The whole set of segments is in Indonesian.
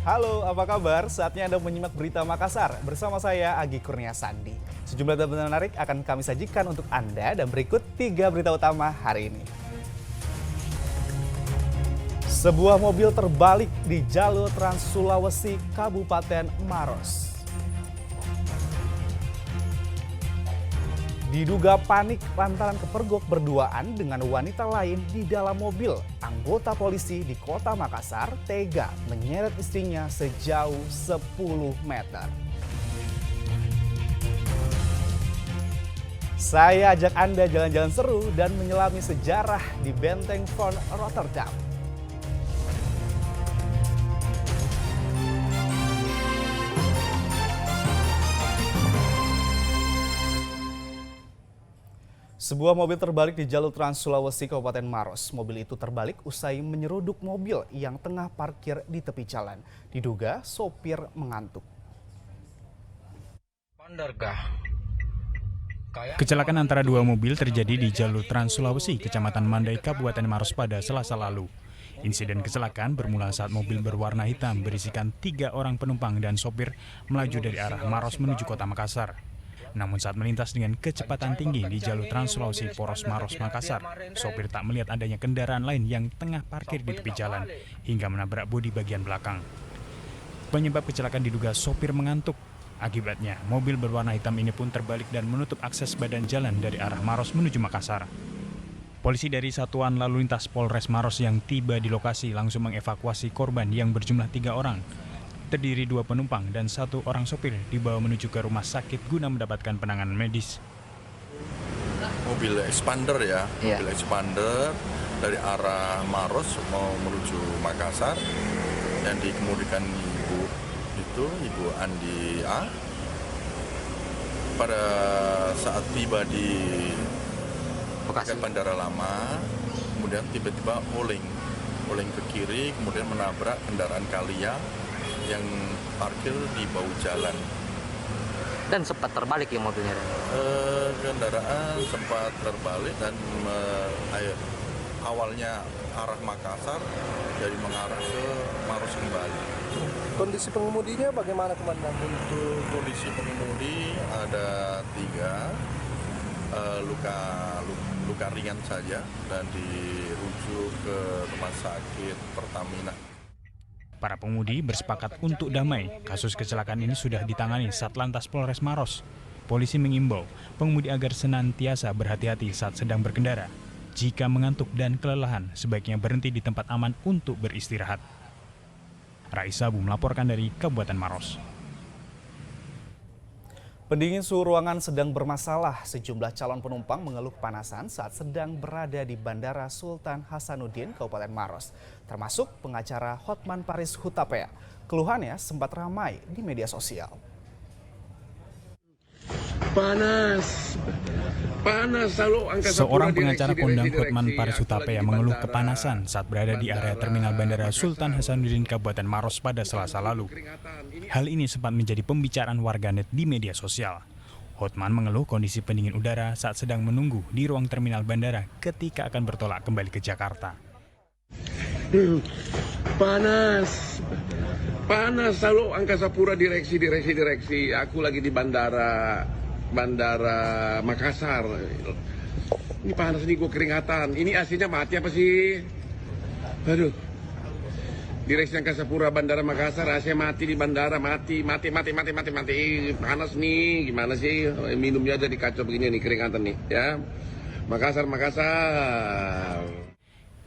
Halo, apa kabar? Saatnya Anda menyimak berita Makassar bersama saya Agi Kurnia Sandi. Sejumlah berita menarik akan kami sajikan untuk Anda dan berikut 3 berita utama hari ini. Sebuah mobil terbalik di jalur Trans Sulawesi, Kabupaten Maros. Diduga panik lantaran kepergok berduaan dengan wanita lain di dalam mobil. Anggota polisi di Kota Makassar tega menyeret istrinya sejauh 10 meter. Saya ajak Anda jalan-jalan seru dan menyelami sejarah di Benteng van Rotterdam. Sebuah mobil terbalik di jalur Trans Sulawesi Kabupaten Maros. Mobil itu terbalik usai menyeruduk mobil yang tengah parkir di tepi jalan. Diduga sopir mengantuk. Kecelakaan antara dua mobil terjadi di jalur Trans Sulawesi, Kecamatan Mandai, Kabupaten Maros pada Selasa lalu. Insiden kecelakaan bermula saat mobil berwarna hitam berisikan 3 orang penumpang dan sopir melaju dari arah Maros menuju Kota Makassar. Namun saat melintas dengan kecepatan tinggi di jalur Trans Sulawesi Poros Maros Makassar, sopir tak melihat adanya kendaraan lain yang tengah parkir di tepi jalan hingga menabrak bodi bagian belakang. Penyebab kecelakaan diduga sopir mengantuk. Akibatnya, mobil berwarna hitam ini pun terbalik dan menutup akses badan jalan dari arah Maros menuju Makassar. Polisi dari Satuan Lalu Lintas Polres Maros yang tiba di lokasi langsung mengevakuasi korban yang berjumlah 3 orang. Terdiri 2 penumpang dan 1 orang sopir dibawa menuju ke rumah sakit guna mendapatkan penanganan medis. Mobil expander mobil expander dari arah Maros mau menuju Makassar yang dikemudikan Ibu Andi A. Pada saat tiba di Bandara Lama, kemudian tiba-tiba oleng ke kiri, kemudian menabrak kendaraan Kalia yang parkir di bahu jalan. Dan sempat terbalik ya mobilnya? Kendaraan sempat terbalik dan awalnya arah Makassar jadi mengarah ke Maros kembali. Kondisi pengemudinya bagaimana, Komandan? Untuk kondisi pengemudi ada 3 luka ringan saja dan dirujuk ke rumah sakit Pertamina. Para pengemudi bersepakat untuk damai. Kasus kecelakaan ini sudah ditangani Satlantas Polres Maros. Polisi mengimbau pengemudi agar senantiasa berhati-hati saat sedang berkendara. Jika mengantuk dan kelelahan, sebaiknya berhenti di tempat aman untuk beristirahat. Raisa Bu melaporkan dari Kabupaten Maros. Pendingin suhu ruangan sedang bermasalah. Sejumlah calon penumpang mengeluh kepanasan saat sedang berada di Bandara Sultan Hasanuddin, Kabupaten Maros. Termasuk pengacara Hotman Paris Hutapea. Keluhannya sempat ramai di media sosial. Panas selalu angkasa. Seorang pengacara kondang Hotman Paris Hutapea mengeluh kepanasan saat berada di area terminal Bandara Sultan Hasanuddin Kabupaten Maros pada Selasa lalu. Hal ini sempat menjadi pembicaraan warganet di media sosial. Hotman mengeluh kondisi pendingin udara saat sedang menunggu di ruang terminal bandara ketika akan bertolak kembali ke Jakarta. Panas selalu angkasa pura direksi. Aku lagi di Bandara Makassar. Ini panas nih, gue keringatan. Ini AC-nya mati apa sih? Aduh. Direksi Angkasa Pura Bandara Makassar, AC mati di bandara, mati. Panas nih, gimana sih? Minumnya aja dikacau begini nih, keringatan nih, ya. Makassar.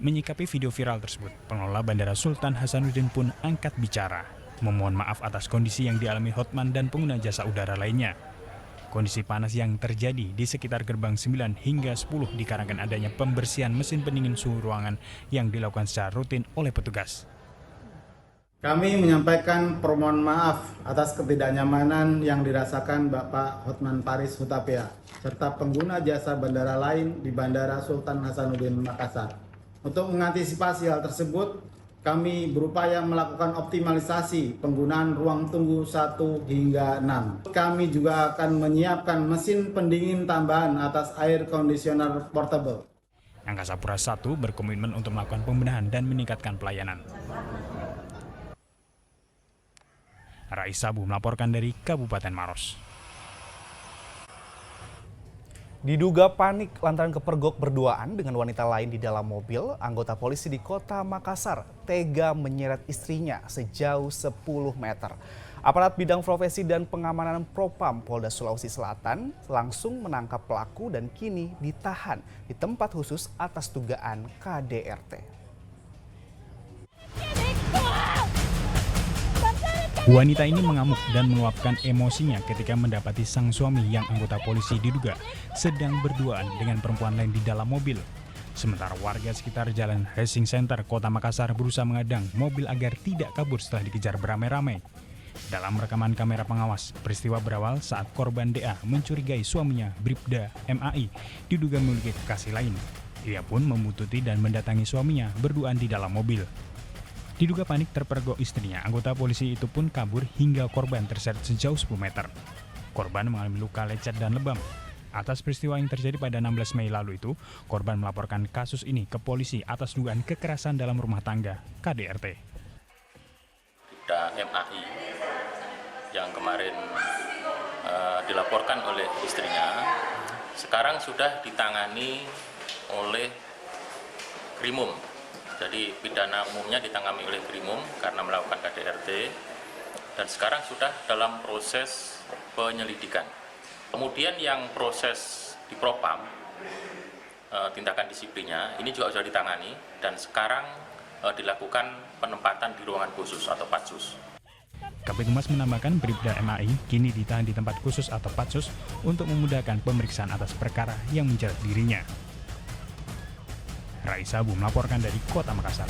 Menyikapi video viral tersebut, pengelola Bandara Sultan Hasanuddin pun angkat bicara, memohon maaf atas kondisi yang dialami Hotman dan pengguna jasa udara lainnya. Kondisi panas yang terjadi di sekitar gerbang 9 hingga 10 dikarenakan adanya pembersihan mesin pendingin suhu ruangan yang dilakukan secara rutin oleh petugas. Kami menyampaikan permohonan maaf atas ketidaknyamanan yang dirasakan Bapak Hotman Paris Hutapea serta pengguna jasa bandara lain di Bandara Sultan Hasanuddin Makassar. Untuk mengantisipasi hal tersebut, kami berupaya melakukan optimalisasi penggunaan ruang tunggu 1 hingga 6. Kami juga akan menyiapkan mesin pendingin tambahan atas air conditioner portable. Angkasa Pura I berkomitmen untuk melakukan pembenahan dan meningkatkan pelayanan. Raisabu melaporkan dari Kabupaten Maros. Diduga panik lantaran kepergok berduaan dengan wanita lain di dalam mobil, anggota polisi di Kota Makassar tega menyeret istrinya sejauh 10 meter. Aparat bidang profesi dan pengamanan Propam Polda Sulawesi Selatan langsung menangkap pelaku dan kini ditahan di tempat khusus atas dugaan KDRT. Wanita ini mengamuk dan meluapkan emosinya ketika mendapati sang suami yang anggota polisi diduga sedang berduaan dengan perempuan lain di dalam mobil. Sementara warga sekitar Jalan Racing Center Kota Makassar berusaha mengadang mobil agar tidak kabur setelah dikejar beramai-ramai. Dalam rekaman kamera pengawas, peristiwa berawal saat korban DA mencurigai suaminya Bribda MAI diduga memiliki kekasih lain. Ia pun membututi dan mendatangi suaminya berduaan di dalam mobil. Diduga panik terpergok istrinya, anggota polisi itu pun kabur hingga korban terseret sejauh 10 meter. Korban mengalami luka lecet dan lebam. Atas peristiwa yang terjadi pada 16 Mei lalu itu, korban melaporkan kasus ini ke polisi atas dugaan kekerasan dalam rumah tangga KDRT. Bribda MAI yang kemarin dilaporkan oleh istrinya, sekarang sudah ditangani oleh Krimum. Jadi pidana umumnya ditangani oleh Krimum karena melakukan KDRT dan sekarang sudah dalam proses penyelidikan. Kemudian yang proses di Propam, tindakan disiplinnya ini juga sudah ditangani dan sekarang dilakukan penempatan di ruangan khusus atau Patsus. Kabid Humas menambahkan Bribda MAI kini ditahan di tempat khusus atau Patsus untuk memudahkan pemeriksaan atas perkara yang menjerat dirinya. Raisabu melaporkan dari Kota Makassar.